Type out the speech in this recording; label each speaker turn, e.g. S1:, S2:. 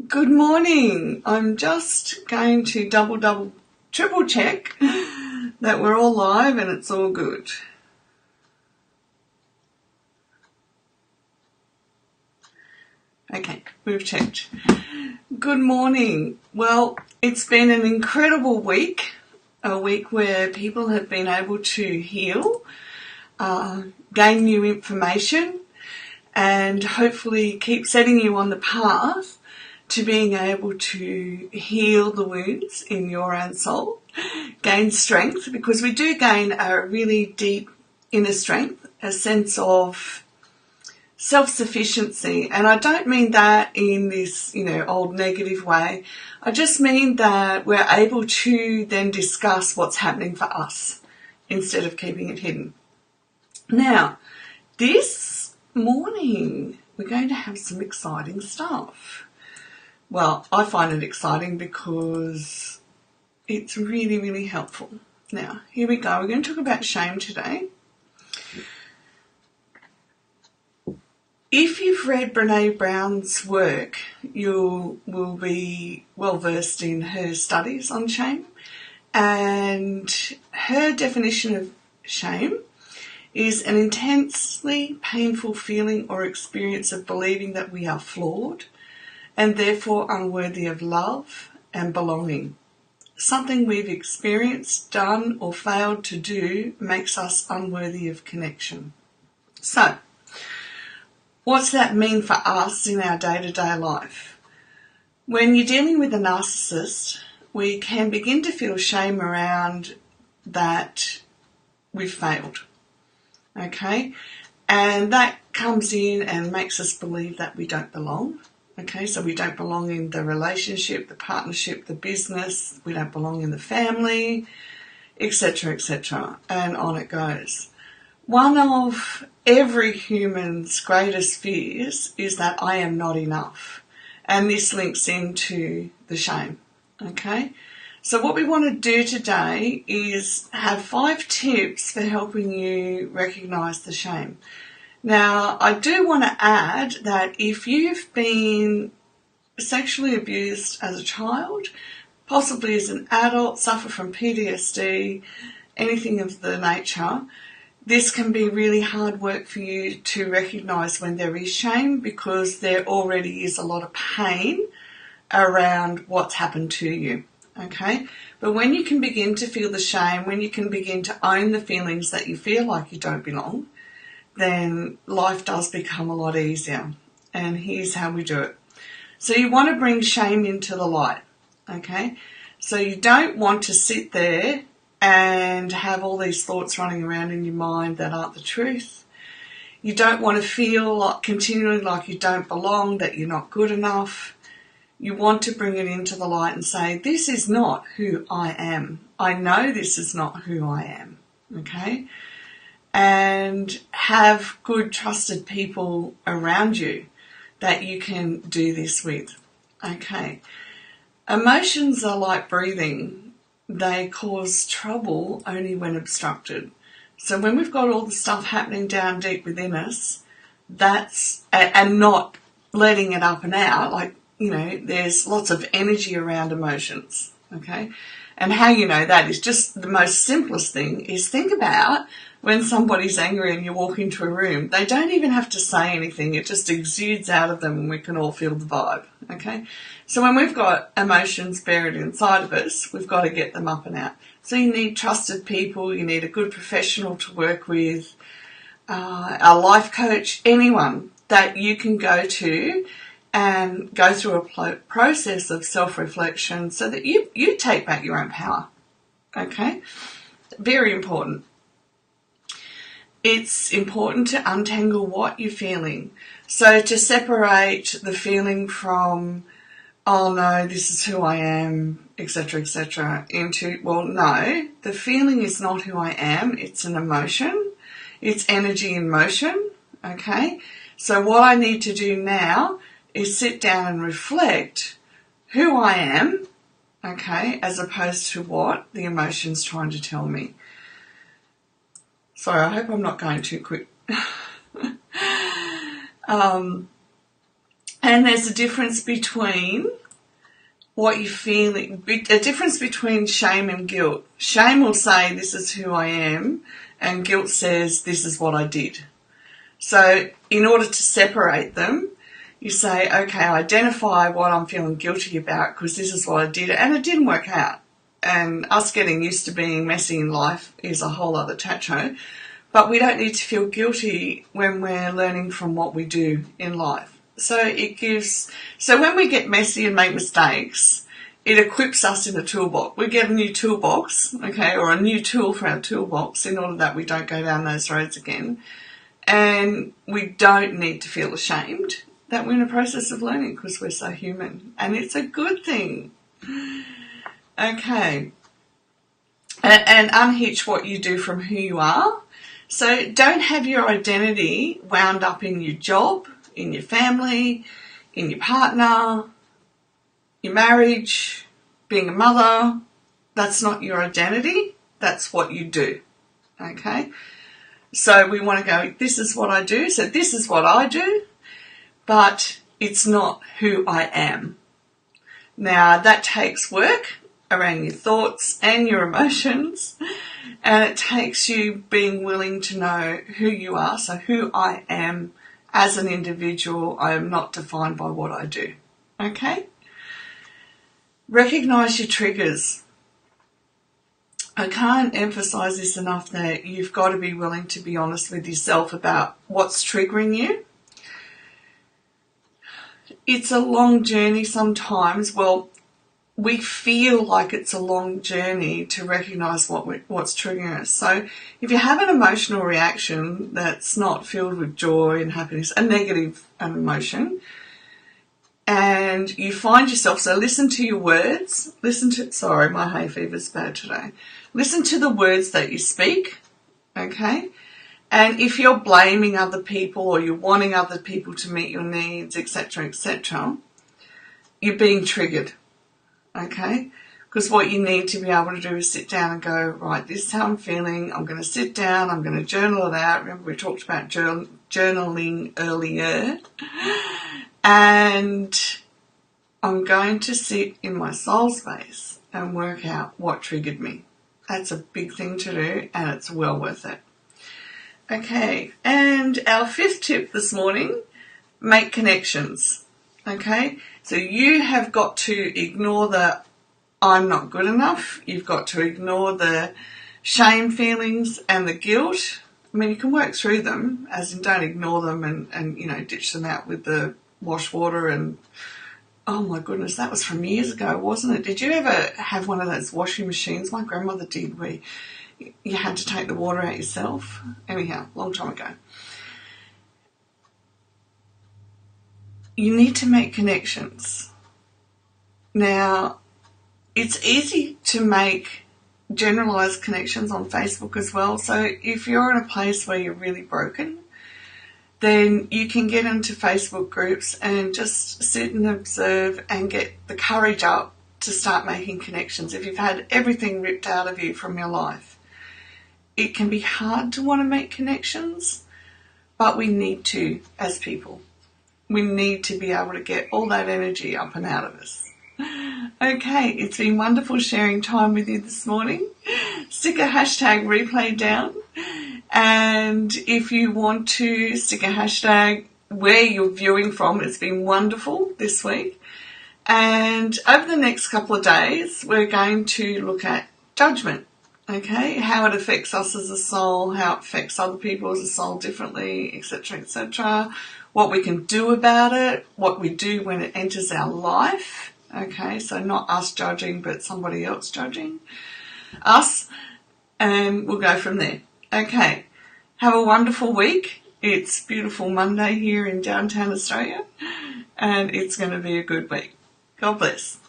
S1: Good morning. I'm just going to triple check that we're all live and it's all good. Okay, we've checked. Good morning. Well, it's been an incredible week, a week where people have been able to heal, gain new information, and hopefully keep setting you on the path to being able to heal the wounds in your own soul, gain strength, because we do gain a really deep inner strength, a sense of self-sufficiency. And I don't mean that in this, old negative way. I just mean that we're able to then discuss what's happening for us instead of keeping it hidden. Now, this morning, we're going to have some exciting stuff. Well, I find it exciting because it's really, really helpful. Now, here we go. We're going to talk about shame today. If you've read Brené Brown's work, you will be well versed in her studies on shame. And her definition of shame is an intensely painful feeling or experience of believing that we are flawed and therefore unworthy of love and belonging. Something we've experienced, done, or failed to do makes us unworthy of connection. So, what's that mean for us in our day-to-day life? When you're dealing with a narcissist, we can begin to feel shame around that we've failed. Okay? And that comes in and makes us believe that we don't belong. Okay, so we don't belong in the relationship, the partnership, the business, we don't belong in the family, etc., and on it goes. One of every human's greatest fears is that I am not enough, and this links into the shame, okay? So what we want to do today is have 5 tips for helping you recognise the shame. Now, I do want to add that if you've been sexually abused as a child, possibly as an adult, suffer from PTSD, anything of the nature, this can be really hard work for you to recognise when there is shame, because there already is a lot of pain around what's happened to you, okay? But when you can begin to feel the shame, when you can begin to own the feelings that you feel like you don't belong, then life does become a lot easier. And here's how we do it. So you want to bring shame into the light, okay? So you don't want to sit there and have all these thoughts running around in your mind that aren't the truth. You don't want to feel continually like you don't belong, that you're not good enough. You want to bring it into the light and say, this is not who I am. I know this is not who I am, okay? And have good, trusted people around you that you can do this with. Okay. Emotions are like breathing. They cause trouble only when obstructed. So when we've got all the stuff happening down deep within us, and not letting it up and out, there's lots of energy around emotions. Okay. And how you know that is just the most simplest thing is think about when somebody's angry and you walk into a room, they don't even have to say anything. It just exudes out of them and we can all feel the vibe, okay? So when we've got emotions buried inside of us, we've got to get them up and out. So you need trusted people, you need a good professional to work with, a life coach, anyone that you can go to and go through a process of self-reflection so that you take back your own power, okay? Very important. It's important to untangle what you're feeling. So to separate the feeling from, oh no, this is who I am, etc., into, well, no, the feeling is not who I am. It's an emotion. It's energy in motion, okay? So what I need to do now is sit down and reflect who I am, okay, as opposed to what the emotion's trying to tell me. Sorry, I hope I'm not going too quick. And And there's a difference between what you're feeling, a difference between shame and guilt. Shame will say, this is who I am, and guilt says, this is what I did. So in order to separate them, you say, okay, identify what I'm feeling guilty about because this is what I did, and it didn't work out. And us getting used to being messy in life is a whole other chat show. But we don't need to feel guilty when we're learning from what we do in life. So when we get messy and make mistakes, it equips us in a toolbox. We get a new toolbox, okay, or a new tool for our toolbox in order that we don't go down those roads again. And we don't need to feel ashamed that we're in a process of learning because we're so human. And it's a good thing. Okay. And unhitch what you do from who you are. So don't have your identity wound up in your job, in your family, in your partner, your marriage, being a mother. That's not your identity. That's what you do. Okay? So we want to go, this is what I do. So this is what I do. But it's not who I am. Now, that takes work around your thoughts and your emotions, and it takes you being willing to know who you are. So who I am as an individual, I am not defined by what I do. Okay? Recognise your triggers. I can't emphasise this enough that you've got to be willing to be honest with yourself about what's triggering you. It's a long journey sometimes. Well, we feel like it's a long journey to recognise what's triggering us. So if you have an emotional reaction that's not filled with joy and happiness, a negative emotion, and you find yourself, so listen to your words, sorry, my hay fever's bad today. Listen to the words that you speak, okay? And if you're blaming other people or you're wanting other people to meet your needs, etc., you're being triggered. Okay, because what you need to be able to do is sit down and go, right, this is how I'm feeling. I'm going to sit down. I'm going to journal it out. Remember we talked about journaling earlier. And I'm going to sit in my soul space and work out what triggered me. That's a big thing to do, and it's well worth it. Okay, and our 5th tip this morning, make connections. Okay, so you have got to ignore the I'm not good enough. You've got to ignore the shame feelings and the guilt. I mean, you can work through them, as in don't ignore them and ditch them out with the wash water and, oh my goodness, that was from years ago, wasn't it? Did you ever have one of those washing machines? My grandmother did, where you had to take the water out yourself. Anyhow, long time ago. You need to make connections. Now, it's easy to make generalised connections on Facebook as well. So if you're in a place where you're really broken, then you can get into Facebook groups and just sit and observe and get the courage up to start making connections. If you've had everything ripped out of you from your life, it can be hard to want to make connections, but we need to as people. We need to be able to get all that energy up and out of us. Okay, it's been wonderful sharing time with you this morning. Stick a hashtag replay down. And if you want to stick a hashtag where you're viewing from, it's been wonderful this week. And over the next couple of days, we're going to look at judgment. Okay, how it affects us as a soul, how it affects other people as a soul differently, etc., what we can do about it, what we do when it enters our life. Okay, so not us judging, but somebody else judging us, and we'll go from there. Okay, have a wonderful week. It's beautiful Monday here in downtown Australia, and it's going to be a good week. God bless.